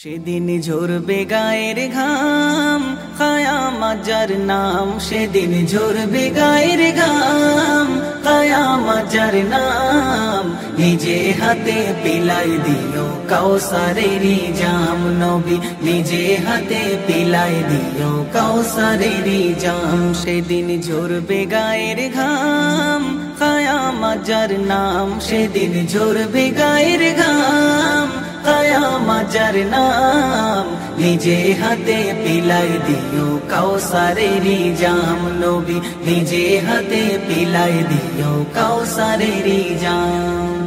সেদিন ঝরবে গায়ের ঘাম কায়ামত যার নাম, সেদিন ঝরবে গায়ের ঘাম কায়ামত যার নাম। নিজে হাতে পিলাই দিও কাউসারেরই জাম নবী, নিজে হাতে পিলাই দিও কাউসারেরই জাম। সেদিন ঝরবে গায়ের ঘাম কায়ামত যার নাম, সেদিন ঝরবে গায়ের ঘাম কায়ামত যার নাম। নিজে হাতে পিলাই দিও কাউসারেরই জাম নবী, নিজে হাতে পিলাই দিও কাউসারেরই জাম।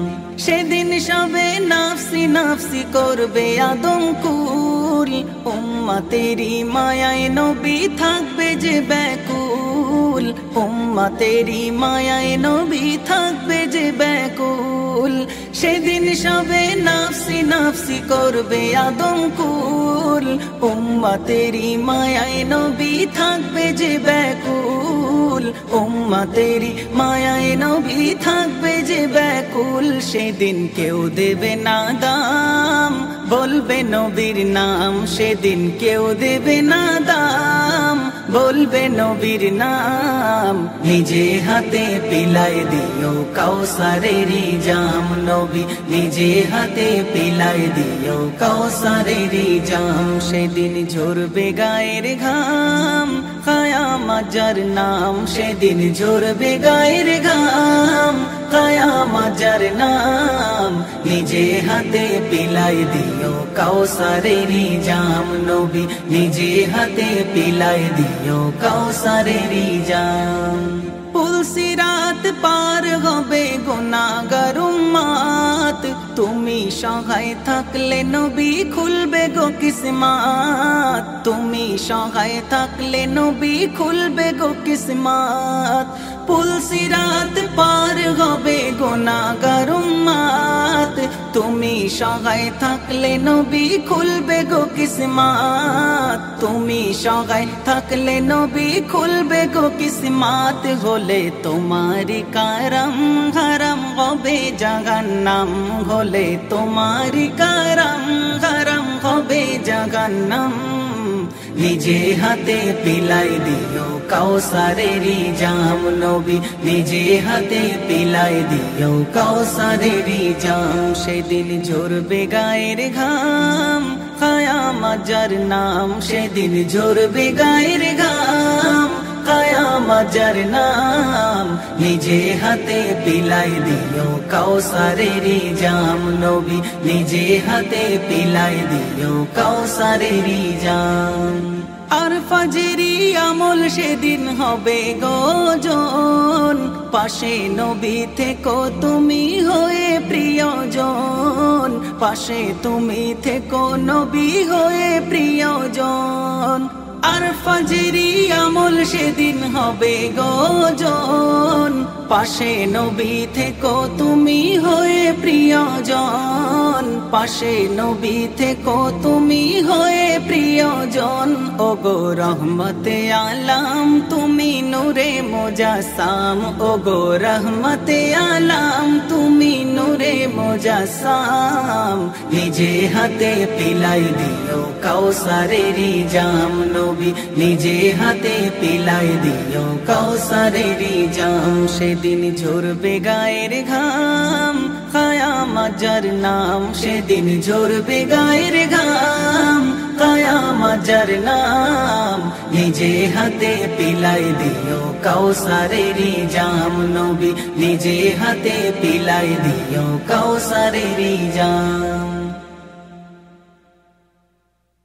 সেদিন সবে নাফসি নাফসি করবে আদমকুল, উম্মতেরই মায়ায় নবী থাকবে যে ব্যাকুল, উম্মতেরই মায়ায় নবী থাকবে যে ব্যাকুল। সেদিন সবে নাফসি নাফসি করবে আদমকুল, উম্মতেরই মায়ায় নবী থাকবে যে ব্যাকুল, উম্মতেরই মায়ায় নবী থাকবে যে ব্যাকুল। সেদিন কেউ দেবে না দাম, বলবে নবীর নাম, সেদিন কেউ দেবে না দাম, বলবে নবীর নাম। নিজে হাতে পিলাই দিও কাউসারেরই জাম নবী, নিজে হাতে পিলাই দিও কাউসারেরই জাম। সেদিন ঝরবে গায়ের ঘাম কায়ামত যার নাম, সেদিন ঝরবে গায়ের ঘাম কায়ামত যার নাম। নিজে হাতে পিলাই দিও কাউসারেরই জাম নবী, নিজে হাতে পিলাই দিও কাউসারেরই জাম। পুলসিরাত পার হবে গুনাহগার উম্মত, তুমি সহায় থাকলে নবী খুলবে গো কিসমত, তুমি সহায় থাকলে নবী খুলবে গো কিসমত। পুলসিরাত পার হবে গুনাহগার উম্মত, তুমি সহায় থাকলে নবী খুলবে গো কিসমত, তুমি সহায় থাকলে নবী খুলবে গো কিসমত। হলে তোমারি কারম হারাম হবে জাহান্নাম, হলে তোমারি কারম হারাম হবে জাহান্নাম। নিজে হাতে পিলাই দিও কাউসারেরই জাম নবী, নিজে হাতে পিলাই দিও কাউসারেরই জাম। সেদিন ঝরবে গায়ের ঘাম কায়ামত যার নাম, সেদিন ঝরবে গায়ের ঘাম কায়ামত যার নাম। নিজে হাতে পিলাই দিও কাউসারেরই জাম নবী, নিজে হাতে পিলাই দিও কাউসারেরই জাম। আর ফাজরি আমল সেদিন হবে গোজন, পাশে নবী থেকো তুমি হয়ে প্রিয়জন, পাশে তুমি থেকো নবী হয়ে প্রিয়জন। আর ফাজরি আমল সেদিন হবে গোজন, পাশে নবী থেকো তুমি হয়ে প্রিয়জন, পাশে নবী থেকো তুমি হয়ে প্রিয়জন। ওগো রহমতে আলাম তুমি নূরে মুজাসসাম, ওগো রহমতে আলাম তুমি নূরে মুজাসসাম। নিজে হাতে পিলাই দিও কাউসারেরই জাম নবী, নিজে হাতে পিলাই দিও কাউসারেরই জাম। সেদিন ঝরবে গায়ের ঘাম কায়ামত যার নাম, সেদিন ঝরবে গায়ের ঘাম কায়ামত যার নাম। নিজে হাতে পিলাই দিও কাউসারেরই জাম নবী, নিজে হাতে পিলাই দিও কাউসারেরই জাম।